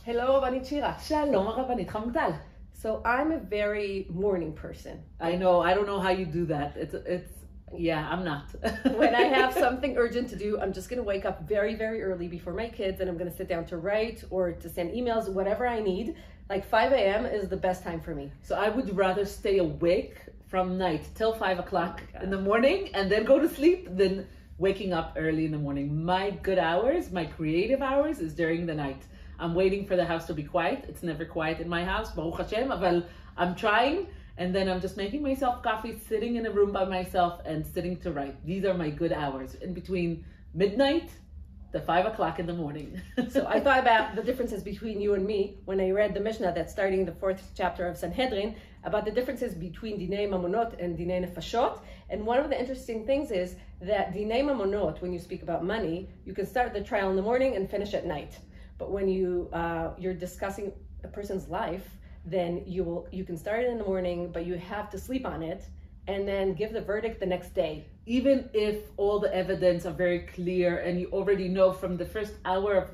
Hello, Rabbanit Shira. Shalom, Rabbanit Hamutal. So I'm a very morning person. I know. I don't know how you do that. Yeah, I'm not. When I have something urgent to do, I'm just going to wake up very, very early before my kids, and I'm going to sit down to write or to send emails, whatever I need. Like 5 a.m. is the best time for me. So I would rather stay awake from night till 5 o'clock in the morning and then go to sleep than waking up early in the morning. My good hours, my creative hours is during the night. I'm waiting for the house to be quiet. It's never quiet in my house, Baruch Hashem, but I'm trying. And then I'm just making myself coffee, sitting in a room by myself and sitting to write. These are my good hours in between midnight to 5 o'clock in the morning. So I thought about the differences between you and me when I read the Mishnah that's starting the 4th chapter of Sanhedrin about the differences between Dinei Mamonot and Dinei Nefashot. And one of the interesting things is that Dinei Mamonot, when you speak about money, you can start the trial in the morning and finish at night. But when you're discussing a person's life, then you can start it in the morning, but you have to sleep on it and then give the verdict the next day. Even if all the evidence are very clear and you already know from the first hour of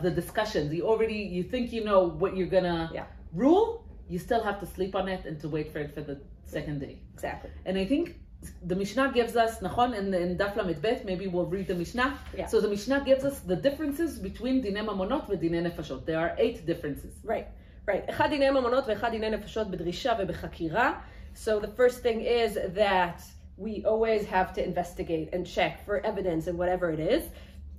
the discussions, you think you know what you're gonna rule, you still have to sleep on it and to wait for it for the second day. Exactly. And I think the Mishnah gives us, nachon, in Daf Lamed Bet, maybe we'll read the Mishnah. Yeah. So the Mishnah gives us the differences between Dinei Mamonot and Dinei Nefashot. There are 8 differences. Right. אחד דיני ממונות ואחד דיני נפשות בדרישה ובחקירה. So the first thing is that we always have to investigate and check for evidence and whatever it is.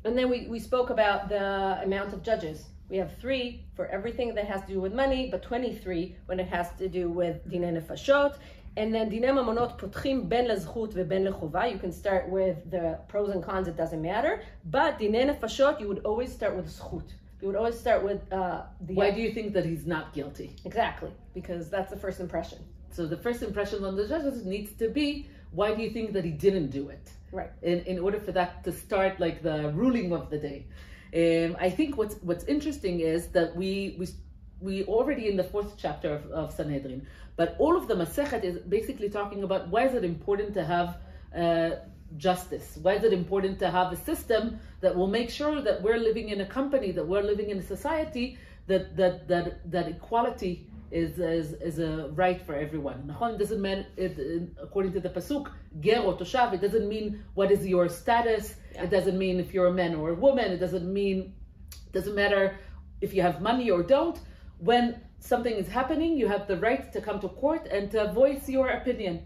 And then we spoke about the amount of judges. We have 3 for everything that has to do with money, but 23 when it has to do with דיני נפשות. And then דיני ממונות פותחים בין לזכות ובין לחובה. You can start with the pros and cons, it doesn't matter. But דיני נפשות, you would always start with זכות. You would always start with Why do you think that he's not guilty? Exactly, because that's the first impression. So the first impression on the judges needs to be, why do you think that he didn't do it? Right. In order for that to start like the ruling of the day. I think what's interesting is that we already in the 4th chapter of Sanhedrin, but all of the Masechet is basically talking about why is it important to have justice? Why is it important to have a system that will make sure that we're living in a company, that we're living in a society, that equality is a right for everyone? It doesn't mean, according to the pasuk, ger or toshav, it doesn't mean what is your status. It doesn't mean if you're a man or a woman. It doesn't matter if you have money or don't. When something is happening, you have the right to come to court and to voice your opinion.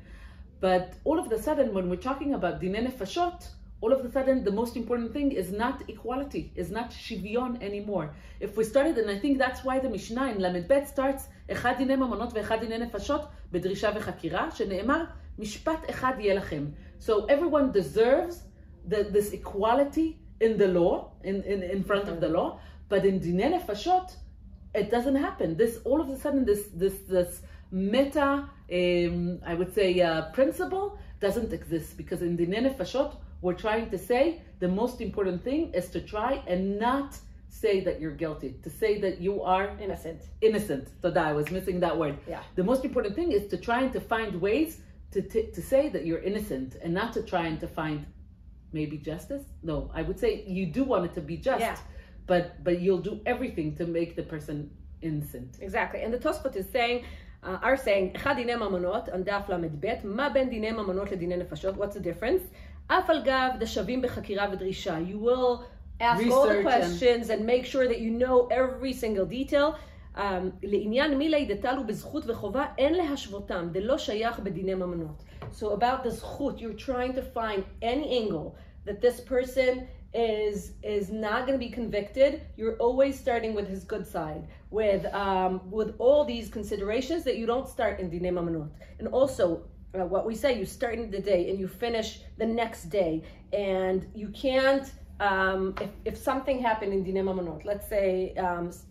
But all of a sudden, when we're talking about Dinei Nefashot, all of a sudden, the most important thing is not equality, is not shivyon anymore. If we started, and I think that's why the Mishnah in Lamed Bet starts, אחד דיני ממונות ואחד דיני נפשות בדרישה וחקירה, שנאמר, משפט אחד יהיה לכם. So everyone deserves this equality in the law, in front of the law, but in Dinei Nefashot, it doesn't happen. All of a sudden, this meta, I would say, principle doesn't exist, because in Dinei Nefashot, we're trying to say the most important thing is to try and not say that you're guilty, to say that you are innocent. Toda, I was missing that word. Yeah. The most important thing is to try and to find ways to say that you're innocent and not to try and to find maybe justice. No, I would say you do want it to be just, but you'll do everything to make the person innocent. Exactly. And the Tosfot is saying, are saying, אחד דיני ממונות, on דף למד מה בין דיני ממונות לדיני נפשות? What's the difference? אף על גב דשבים בחקירה ודרישה. You will ask all the questions and make sure that you know every single detail. לעניין מי לידתלו בזכות וחובה, אין להשוותם, דלא שייך בדיני ממונות. So about the זכות, you're trying to find any angle that this person is not going to be convicted. You're always starting with his good side, with all these considerations that you don't start in Dinei Mamonot. And also, what we say, you start in the day and you finish the next day, and you can't, if something happened in Dinei Mamonot, let's say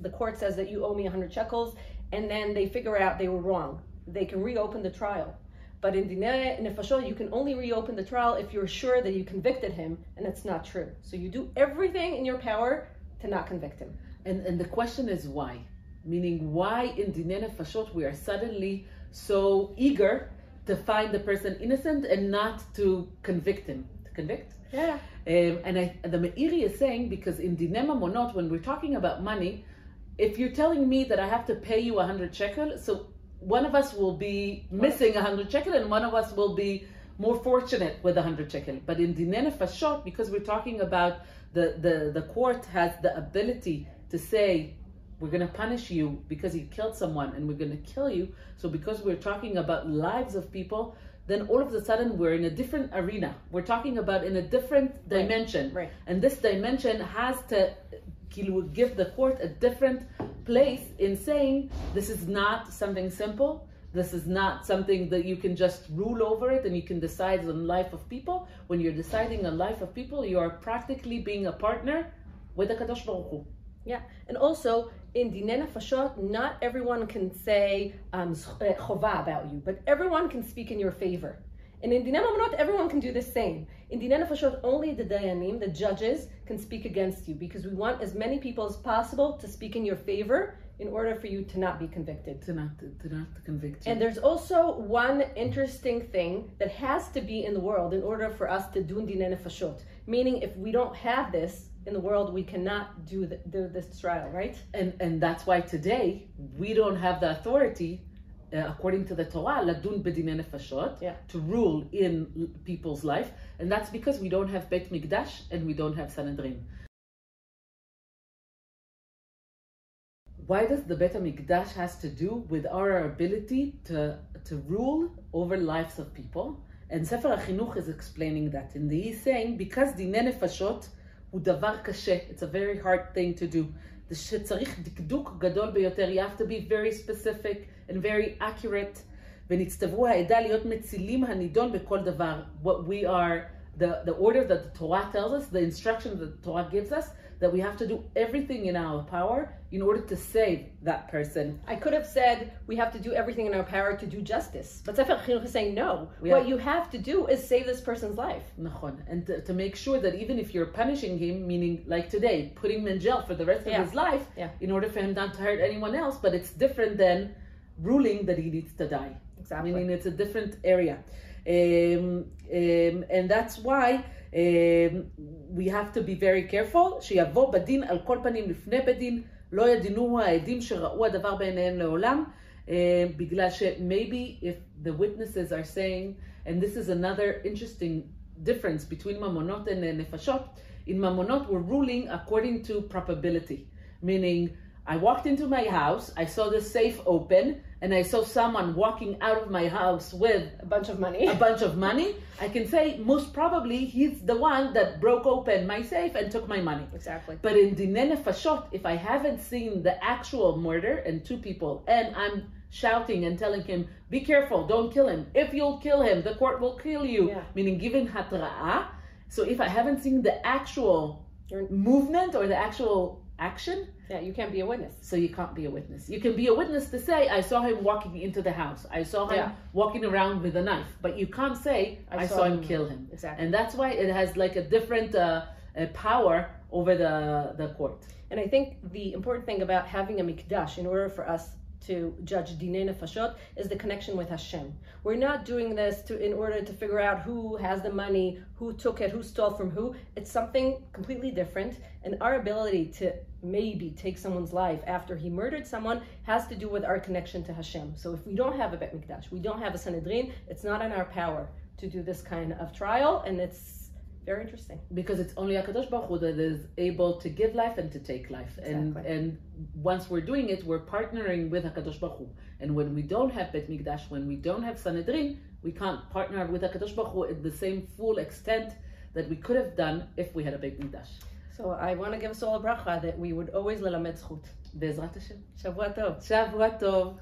the court says that you owe me 100 shekels, and then they figure out they were wrong, they can reopen the trial. But in Dinei Nefashot, you can only reopen the trial if you're sure that you convicted him, and it's not true. So you do everything in your power to not convict him. And the question is why? Meaning, why in Dinei Nefashot we are suddenly so eager to find the person innocent and not to convict him? To convict? Yeah. And the Meiri is saying, because in Dinei Mamonot, when we're talking about money, if you're telling me that I have to pay you 100 shekel, so one of us will be missing 100 shekel and one of us will be more fortunate with 100 shekel. But in Dinei Nefashot, because we're talking about the court has the ability to say, we're going to punish you because you killed someone and we're going to kill you. So because we're talking about lives of people, then all of a sudden we're in a different arena. We're talking about in a different dimension. Right. And this dimension has to give the court a different place in saying, this is not something simple. This is not something that you can just rule over it and you can decide on the life of people. When you're deciding on life of people, you are practically being a partner with the Kadosh Baruch Hu. Yeah, and also in Dinei Nefashot, not everyone can say chova about you, but everyone can speak in your favor. And in Dinei Mamonot, everyone can do the same. In Dinei Nefashot, only the dayanim, the judges, can speak against you, because we want as many people as possible to speak in your favor in order for you to not be convicted. To not convict you. And there's also one interesting thing that has to be in the world in order for us to do Dinei Nefashot. Meaning, if we don't have this in the world, we cannot do this trial, right? And that's why today we don't have the authority, according to the Torah, ladun b'dinei nefashot, to rule in people's life, and that's because we don't have Beit Mikdash and we don't have Sanhedrin. Why does the Beit Mikdash has to do with our ability to rule over lives of people? And Sefer HaChinuch is explaining that, and he's saying because dinei nefashot הוא דבר קשה. It's a very hard thing to do. שצריך דקדוק גדול ביותר. You have to be very specific and very accurate. ונצטוו העדה להיות מצילים הנידון בכל דבר. What we are, the order that the Torah tells us, the instruction that the Torah gives us, that we have to do everything in our power in order to save that person. I could have said we have to do everything in our power to do justice, but Sefer HaChinuch is saying no. What you have to do is save this person's life. נכון. And to make sure that even if you're punishing him, meaning like today, putting him in jail for the rest of his life, in order for him not to hurt anyone else, but it's different than ruling that he needs to die. Exactly. Meaning it's a different area. And that's why we have to be very careful. שיבוא בדין על כל פנים לפני בדין, לא ידינו העדים שראו הדבר בעיניהם לעולם, בגלל maybe if the witnesses are saying, and this is another interesting difference between mamonot and nefashot. In mamonot, we're ruling according to probability, meaning I walked into my house, I saw the safe open, and I saw someone walking out of my house with a bunch of money. I can say most probably he's the one that broke open my safe and took my money. Exactly. But in Dinei Nefashot, if I haven't seen the actual murder and two people, and I'm shouting and telling him, be careful, don't kill him. If you'll kill him, the court will kill you. Meaning giving hatra'ah. So if I haven't seen the actual movement or the actual action, you can't be a witness. So you can't be a witness. You can be a witness to say, I saw him walking into the house. I saw him walking around with a knife. But you can't say, I saw him kill him. Exactly. And that's why it has like a different power over the court. And I think the important thing about having a mikdash in order for us to judge Dinei Nefashot is the connection with Hashem. We're not doing this in order to figure out who has the money, who took it, who stole from who. It's something completely different. And our ability to maybe take someone's life after he murdered someone has to do with our connection to Hashem. So if we don't have a Beit Mikdash, we don't have a Sanhedrin, it's not in our power to do this kind of trial, and it's very interesting. Because it's only HaKadosh Baruch Hu that is able to give life and to take life. Exactly. And once we're doing it, we're partnering with HaKadosh Baruch Hu. And when we don't have Beit Mikdash, when we don't have Sanhedrin, we can't partner with HaKadosh Baruch Hu at the same full extent that we could have done if we had a Beit Mikdash. So I want to give us all a bracha that we would always lelamed zchut. Be'ezrat Hashem. Shavua tov. Shavua tov.